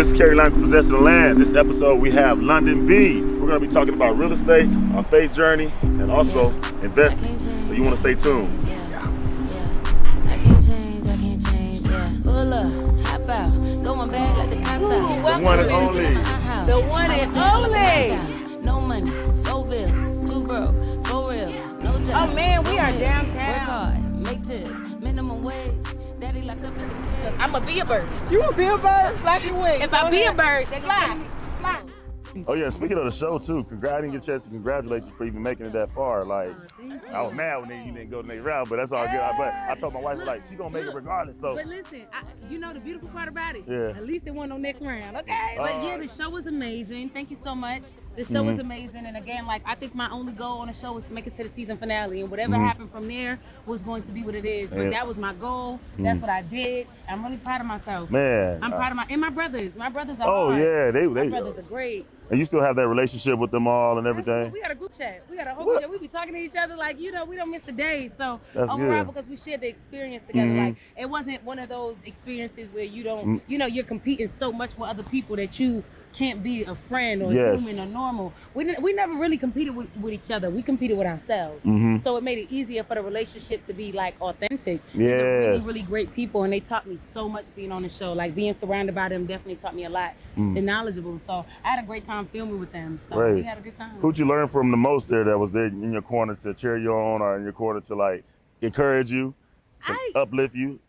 This is Kerry Lampkin, Possessing the Land. This episode we have Londynn B. We're going to be talking about real estate, our faith journey, and also investing. So you want to stay tuned. I can't change, Pull up, hop out, going back like the concept. The one and only. The one and only. No money, 4 bills, 2 broke, for real, no job. Oh man, we are Work downtown. hard, make tips, minimum wage. Daddy locked up in the cage. I'ma be a bird. You a be a bird, flap your wings. If I be a bird, they fly, fly. Oh yeah, speaking of the show too, I didn't get a chance to congratulate you for even making it that far. Like, I was mad when you didn't go the next round, but that's all good. But I told my wife, like, she's gonna make it regardless. So, But listen, you know the beautiful part about it? Yeah. At least it wasn't on next round, okay? But yeah, the show was amazing. Thank you so much. The show was amazing. And again, like, I think my only goal on the show was to make it to the season finale. And whatever happened from there was going to be what it is. But that was my goal. That's what I did. I'm really proud of myself. man, I'm proud of my brothers. My brothers are oh hard. yeah, My brothers are great. and you still have that relationship with them all and everything. We got a group chat. We got a whole group chat. We be talking to each other like, we don't miss a day. So That's overall, good. because we shared the experience together, like it wasn't one of those experiences where you don't, you're competing so much with other people that you can't be a friend or Yes. human or normal. We never really competed with each other. We competed with ourselves. So it made it easier for the relationship to be like authentic. These are really, Yes. really great people, and they taught me so much being on the show. Like being surrounded by them definitely taught me a lot. They're knowledgeable. So I had a great time filming with them. So Great. we had a good time. Who'd you learn from the most there that was there in your corner to cheer you on, or in your corner to like encourage you, to uplift you?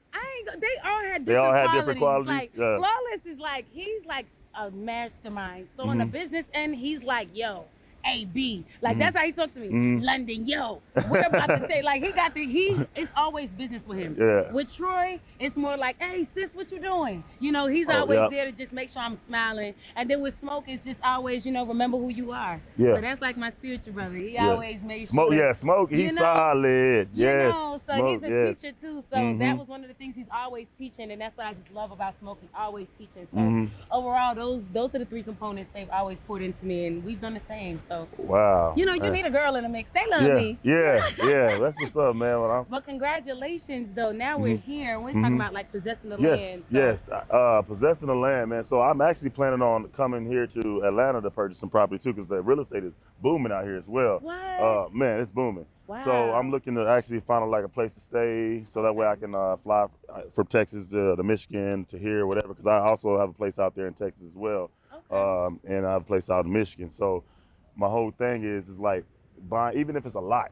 They all had different They all had different qualities, Like, yeah. Flawless is like, he's like a mastermind. So on the business end, he's like, yo, AB. Like, that's how he talked to me. London, yo, we're about to take, like, it's always business with him. Yeah. With Troy, it's more like, hey, sis, what you doing? You know, he's Oh, always yep. there to just make sure I'm smoling. And then with Smoke, it's just always, remember who you are. Yeah. So that's like my spiritual brother. He Yeah. always made Smoke, sure. yeah, Smoke, he's You know, solid. You Yes, know, so Smoke, he's a yes. teacher too. So that was one of the things he's always teaching, and that's what I just love about Smoke. He's always teaching. So overall, those are the 3 components they've always poured into me, and we've done the same. So Wow. you man. need a girl in the mix. They love Yeah, me. yeah, that's what's up, man. But congratulations, though. Now we're here, and we're talking about like possessing the Yes, land. So. yes, possessing the land, man. So I'm actually planning on coming here to Atlanta to purchase some property too, because the real estate is booming out here as well. What? Man, it's booming. Wow. So I'm looking to actually find like a place to stay, so that way I can fly from Texas to Michigan to here, whatever. Because I also have a place out there in Texas as well, and I have a place out in Michigan. So my whole thing is like buying, even if it's a lot,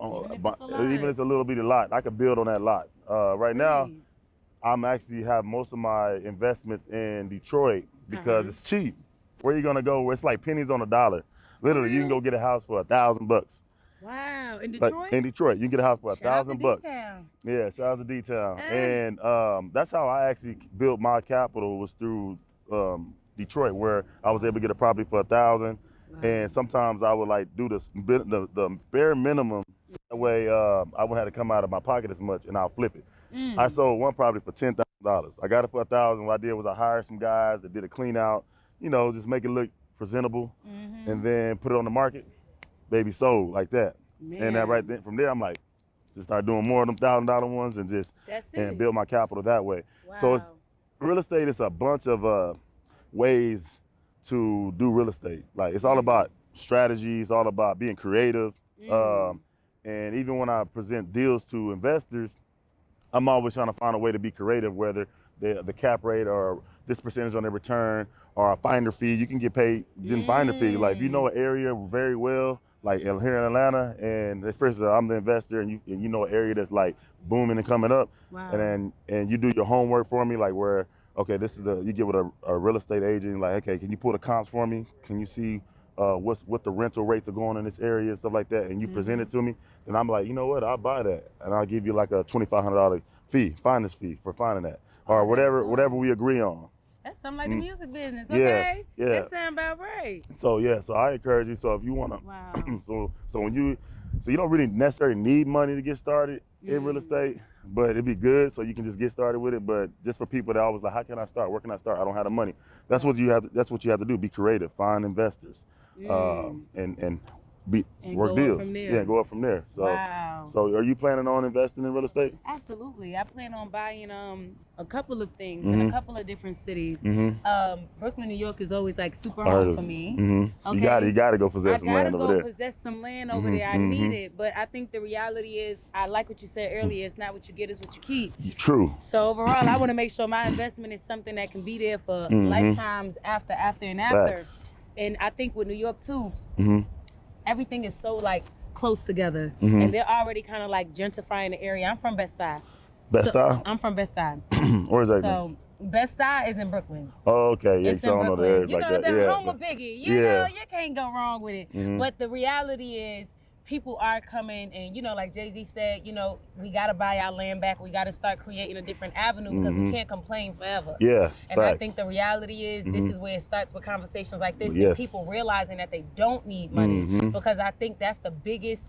even if it's a little bitty lot, I could build on that lot. Right now, I'm actually have most of my investments in Detroit because it's cheap. Where you gonna go? Where it's like pennies on a dollar. Literally, you can go get a house for $1,000. Wow, in Like, Detroit. in Detroit, you can get a house for $1,000. D-Town. Yeah, shout out to D-Town. And that's how I actually built my capital, was through Detroit, where I was able to get a property for $1,000. And sometimes I would like do the bare minimum, so that way I wouldn't have to come out of my pocket as much, and I'll flip it. I sold one property for $10,000. I got it for $1,000. What I did was I hired some guys that did a clean out, just make it look presentable, and then put it on the market. Baby, sold like that. And that right then, from there, I'm like, just start doing more of them $1,000 ones and just and build my capital that way. Wow. So it's real estate is a bunch of ways to do real estate. Like, it's all about strategy. It's all about being creative. And even when I present deals to investors, I'm always trying to find a way to be creative, whether the cap rate or this percentage on their return or a finder fee. You can get paid getting finder fee. Like, if you know an area very well, like here in Atlanta, and especially I'm the investor, and you know an area that's like booming and coming up, and you do your homework for me, like where, okay, this is you get with a real estate agent, like, okay, can you pull the comps for me? Can you see what the rental rates are going in this area and stuff like that? And you present it to me, then I'm like, you know what, I'll buy that, and I'll give you like a $2,500 finder's fee for finding that, or whatever we agree on. That's something like the music business, okay? Yeah. That sound about right. So so I encourage you. So if you wanna, so you don't really necessarily need money to get started in real estate, but it'd be good so you can just get started with it. But just for people that always like, how can I start? Where can I start? I don't have the money. That's what you have to do. Be creative. Find investors, and And work go up deals. from there. Yeah, go up from there. So, Wow. so are you planning on investing in real estate? Absolutely. I plan on buying a couple of things Mm-hmm. in a couple of different cities. Brooklyn, New York is always like super I heard home for it. me. So Okay. you gotta go I possess some gotta land go over there. possess some land over there. I need it. But I think the reality is, I like what you said earlier, it's not what you get, it's what you keep. True. So overall, I want to make sure my investment is something that can be there for lifetimes after. Facts. And I think with New York too, Mm-hmm. everything is so like close together, and they're already kind of like gentrifying the area. I'm from Best Side. I'm from Best Side. Where is that? So Best Side is in Brooklyn. Oh, okay. Yeah, It's so I in don't know the Brooklyn. areas You like know, that. the Yeah. home of Biggie. You know, you can't go wrong with it. But the reality is, people are coming, and like Jay-Z said, we got to buy our land back. We got to start creating a different avenue because we can't complain forever. Yeah. And I facts. think the reality is, this is where it starts with conversations like this, Yes. and people realizing that they don't need money, because I think that's the biggest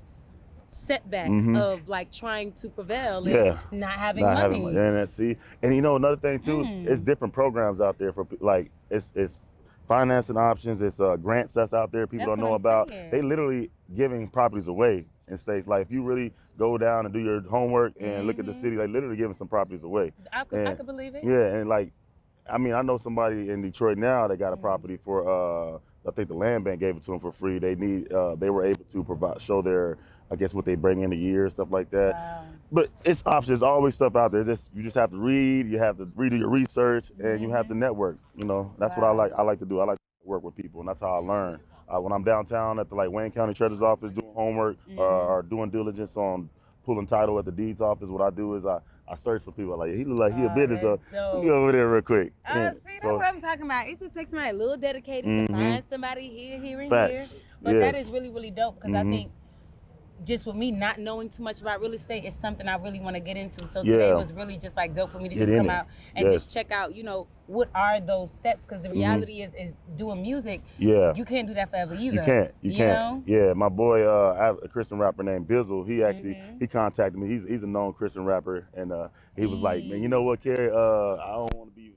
setback of like trying to prevail is not having money. And another thing too, it's different programs out there for like it's financing options, it's grants that's out there people That's don't know what I'm about. saying. They literally giving properties away in states. Like if you really go down and do your homework and look at the city, they literally giving some properties away. I could believe it. Yeah, and like I know somebody in Detroit now that got a property for I think the land bank gave it to them for free. They were able to show their, I guess, what they bring in a year, stuff like that. Wow. But it's options, always stuff out there. You just have to read, you have to redo your research, and you have to network. That's what I like to do. I like to work with people, and that's how I learn. When I'm downtown at the Wayne County Treasurer's Office doing homework or doing diligence on pulling title at the deeds office, what I do is I search for people. Like, he look like he a business. Let me go over there real quick. See, that's what I'm talking about. It just takes somebody a little dedicated to find somebody here, and here. But that is really, really dope, because I think just with me not knowing too much about real estate is something I really want to get into. So today was really just like dope for me to just come out and just check out, what are those steps? Because the reality is doing music. Yeah. You can't do that forever either. You can't. Yeah, my boy, I have a Christian rapper named Bizzle. He actually he contacted me. He's a known Christian rapper, and he was like, man, you know what, Kerry? I don't want to be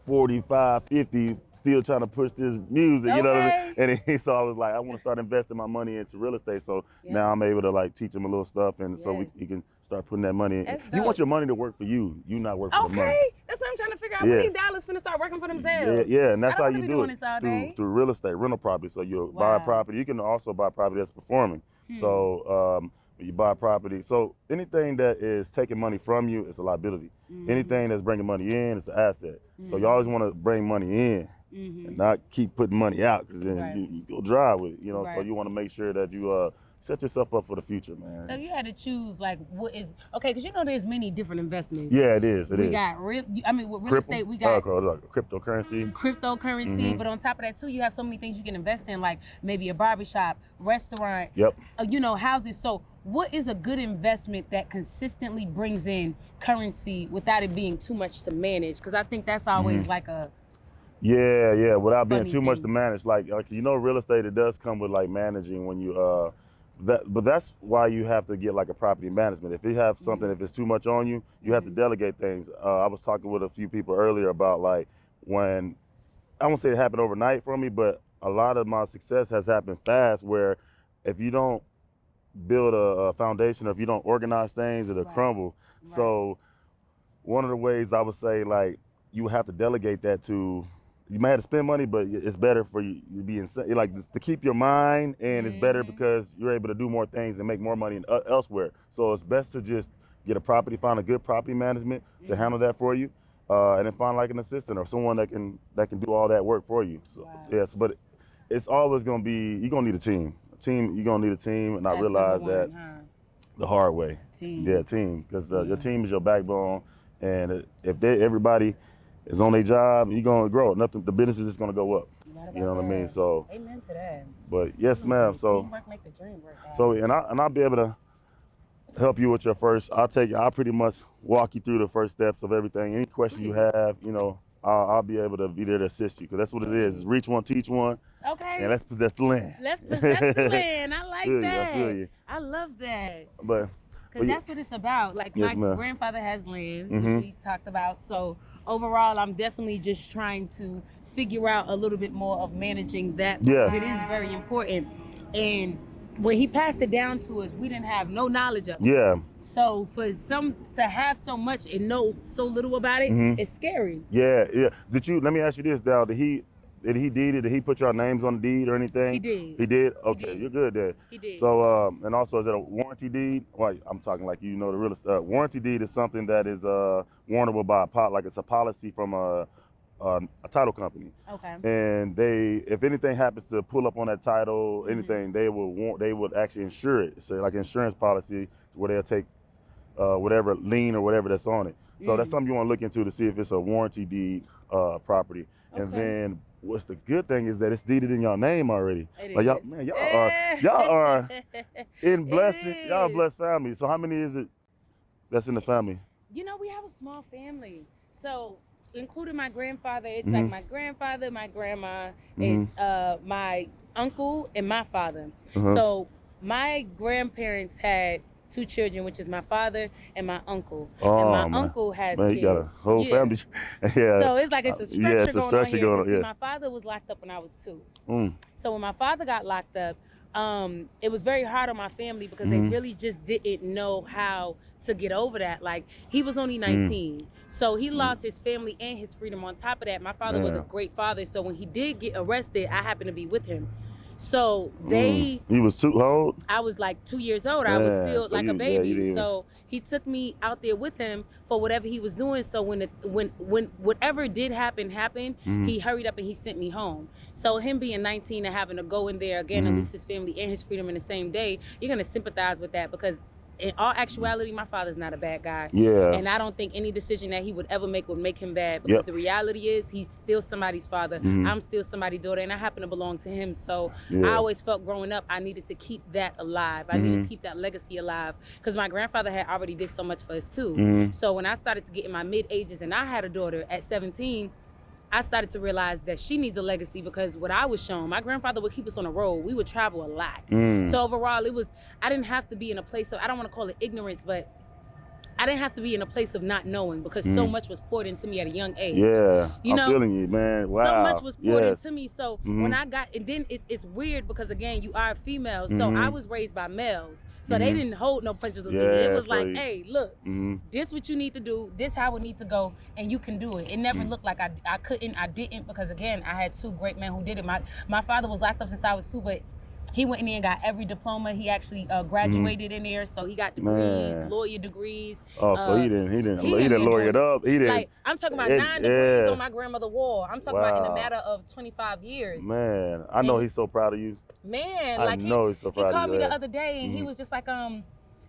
45, 50. Still trying to push this music, you know what I mean? And so I was like, I want to start investing my money into real estate. So now I'm able to teach him a little stuff, and so he can start putting that money in. You want your money to work for you. You not work for the money. That's what I'm trying to figure out. When these dollars finna start working for themselves. Yeah, and that's how you do it through real estate, rental property. So you buy a property. You can also buy property that's performing. So you buy property. So anything that is taking money from you is a liability. Anything that's bringing money in is an asset. So you always want to bring money in. And not keep putting money out, because then you go dry with it, So you want to make sure that you set yourself up for the future, man. So you had to choose what is because there's many different investments. Yeah, it is. We got with real estate we got cryptocurrency. But on top of that too, you have so many things you can invest in, like maybe a barbershop, restaurant, houses. So what is a good investment that consistently brings in currency without it being too much to manage? Because I think that's always like a without being too much thing to manage. Like real estate, it does come with managing when you but that's why you have to get a property management. If you have something, if it's too much on you, you have to delegate things. I was talking with a few people earlier about when, I won't say it happened overnight for me, but a lot of my success has happened fast, where if you don't build a foundation, or if you don't organize things, it'll crumble. So one of the ways I would say, you have to delegate that to, you might have to spend money, but it's better for you to be to keep your mind, and it's better because you're able to do more things and make more money elsewhere. So it's best to just get a property, find a good property management to handle that for you, and then find an assistant or someone that can do all that work for you. So, yes, but it's always gonna be, you're gonna need a team. You're gonna need a team, and I realized that the hard way. Team. Yeah, team, because your team is your backbone, and if everybody is on their job, you're gonna grow. The business is just gonna go up. You know what I mean? So amen to that. But yes, ma'am. So teamwork make the dream work. So I'll be able to help you with your first. I'll pretty much walk you through the first steps of everything. Any question you have, I'll be able to be there to assist you, because that's what it is. Reach one, teach one. Okay. And let's possess the land. Let's possess the land. I like that. I feel you. I love that. Because that's what it's about. My grandfather has land, which we talked about. So overall, I'm definitely just trying to figure out a little bit more of managing that, because it is very important. And when he passed it down to us, we didn't have no knowledge of it. Yeah. So for some to have so much and know so little about it, it's scary. Yeah. Let me ask you this, Dal, did he deed it? Did he put your names on the deed or anything? He did. He did? Okay, did. you're good there. He did. So, and also, is it a warranty deed? Well, I'm talking like you know the real estate. Warranty deed is something that is warrantable by like it's a policy from a title company. Okay. And if anything happens to pull up on that title, anything, they would actually insure it. So like insurance policy where they'll take whatever lien or whatever that's on it. So that's something you want to look into to see if it's a warranty deed property. Okay. And then what's the good thing is that it's deeded in your name already. It Like is. y'all are in blessing. Y'all a blessed family. So how many is it that's in the family? You know, we have a small family. So including my grandfather, it's like my grandfather, my grandma, it's my uncle and my father. So my grandparents had 2 children, which is my father and my uncle. And my uncle has kids. You got a whole family. Yeah. So it's like it's a structure going on here. Yeah. My father was locked up when I was 2. So when my father got locked up, it was very hard on my family because they really just didn't know how to get over that. Like, he was only 19. So he lost his family and his freedom. On top of that, my father was a great father. So when he did get arrested, I happened to be with him. So He was too old? I was like 2 years old. I was still so like a you baby. So he took me out there with him for whatever he was doing. So when whatever did happen, he hurried up and he sent me home. So him being 19 and having to go in there again and lose his family and his freedom in the same day, you're gonna sympathize with that because in all actuality, my father's not a bad guy. Yeah. And I don't think any decision that he would ever make would make him bad because the reality is he's still somebody's father. I'm still somebody's daughter and I happen to belong to him. So I always felt growing up I needed to keep that alive. I needed to keep that legacy alive because my grandfather had already did so much for us too. So when I started to get in my mid-ages and I had a daughter at 17, I started to realize that she needs a legacy because what I was shown, my grandfather would keep us on the road. We would travel a lot. So overall, I didn't have to be in a place of, I don't want to call it ignorance, but I didn't have to be in a place of not knowing because so much was poured into me at a young age. Yeah, you know, I'm feeling you, man. Wow. So much was poured into me. So when I got, and then it's weird because again, you are female. So I was raised by males. So they didn't hold no punches with me. It was like, hey, look, this what you need to do. This how it need to go, and you can do it. It never looked like I couldn't, I didn't, because again, I had 2 great men who did it. My father was locked up since I was 2, but he went in there and got every diploma. He actually graduated in there, so he got degrees, lawyer degrees. Oh, so he didn't lawyer it up. He didn't. Like, I'm talking about 9 degrees on my grandmother's wall. I'm talking about in a matter of 25 years. Man, I know he's so proud of you. Man, I like know he's so proud of you. He called me the other day and he was just like,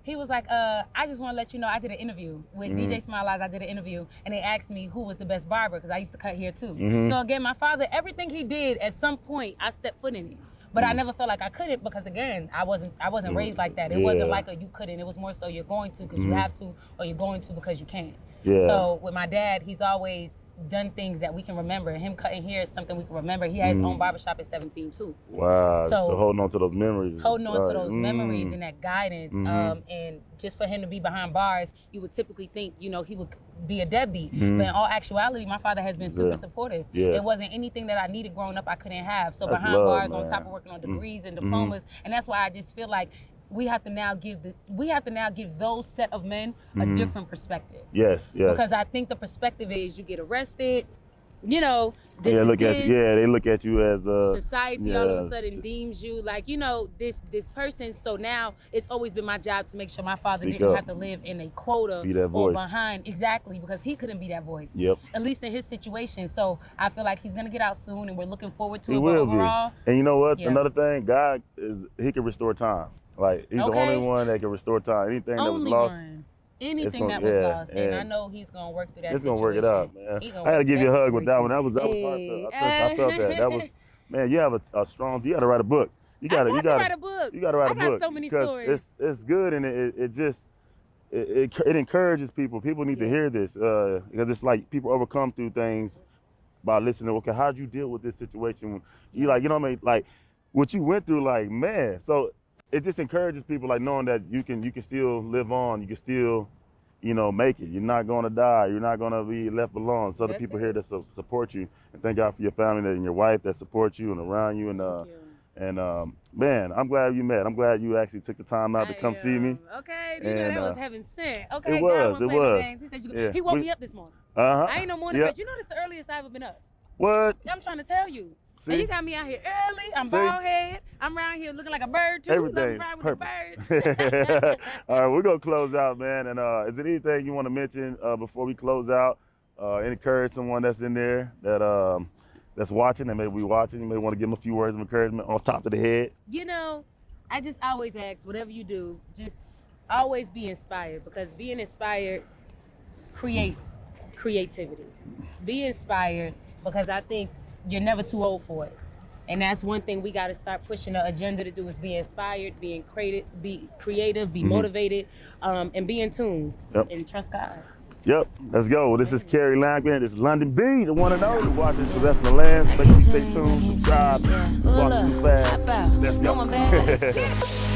he was like, I just want to let you know I did an interview with DJ Smile Eyes. I did an interview and they asked me who was the best barber because I used to cut hair too. So again, my father, everything he did, at some point I stepped foot in it. But I never felt like I couldn't because again, I wasn't raised like that. It wasn't like you couldn't. It was more so you're going to because you have to, or you're going to because you can't. Yeah. So with my dad, he's always done things that we can remember. Him cutting hair is something we can remember. He had his own barbershop at 17 too. Wow. So holding on to those memories. Holding on to those memories and that guidance. And just for him to be behind bars, you would typically think, he would be a deadbeat. But in all actuality, my father has been super supportive. Yes. It wasn't anything that I needed growing up I couldn't have. So That's behind love, bars, man. on top of working on degrees and diplomas, and that's why I just feel like we have to now give those set of men a different perspective. Yes. Because I think the perspective is you get arrested, this they look at you as society all of a sudden deems you like, this person. So now it's always been my job to make sure my father didn't have to live in a quota be that voice. Or behind. Exactly, because he couldn't be that voice. Yep. At least in his situation. So I feel like he's gonna get out soon and we're looking forward to He it. will But overall, be. And you know what? yeah. Another thing, God he can restore time. Like he's the only one that can restore time. Anything that was lost. Anything that was lost, and I know he's gonna work through that. It's gonna work it out, man. I had to give you a hug with that one. That was hard. I felt that. That was, man. You have a strong. You got to write a book. You got to write a book. You got to write a book. I got so many stories. It's good, and it encourages people. People need to hear this because it's like people overcome through things by listening. Okay, how'd you deal with this situation? You like, what I mean? Like what you went through, like, man. So it just encourages people, like knowing that you can still live on. You can still, make it. You're not going to die. You're not going to be left alone. So the people here that support you, and thank God for your family and your wife that support you and around you. And And man, I'm glad you met. I'm glad you actually took the time out to come see me. Okay, you know And, that was heaven sent. Okay, it God was, wasn't it playing no was. games. He said Yeah, he woke we- me up this morning. Uh-huh. I ain't no morning Yep. bitch. You know this the earliest I ever been up. What? I'm trying to tell you. See? And you got me out here early. I'm See? bald head. I'm around here looking like a bird too. Everything. Loving with Purpose. the birds. All right, we're gonna close out, man. And is there anything you want to mention before we close out? Encourage someone that's in there that's watching and maybe we watching. You may want to give them a few words of encouragement on top of the head. You know, I just always ask, whatever you do, just always be inspired, because being inspired creates creativity. Be inspired, because I think you're never too old for it. And that's one thing we got to start pushing the agenda to do, is be inspired, be creative, be motivated, and be in tune. Yep. And trust God. Yep, let's go. This is Kerry Lampkin. This is London B, the one and only. Watching the rest of the land. Make sure you stay tuned, subscribe, walk too fast. Let's go. Going back.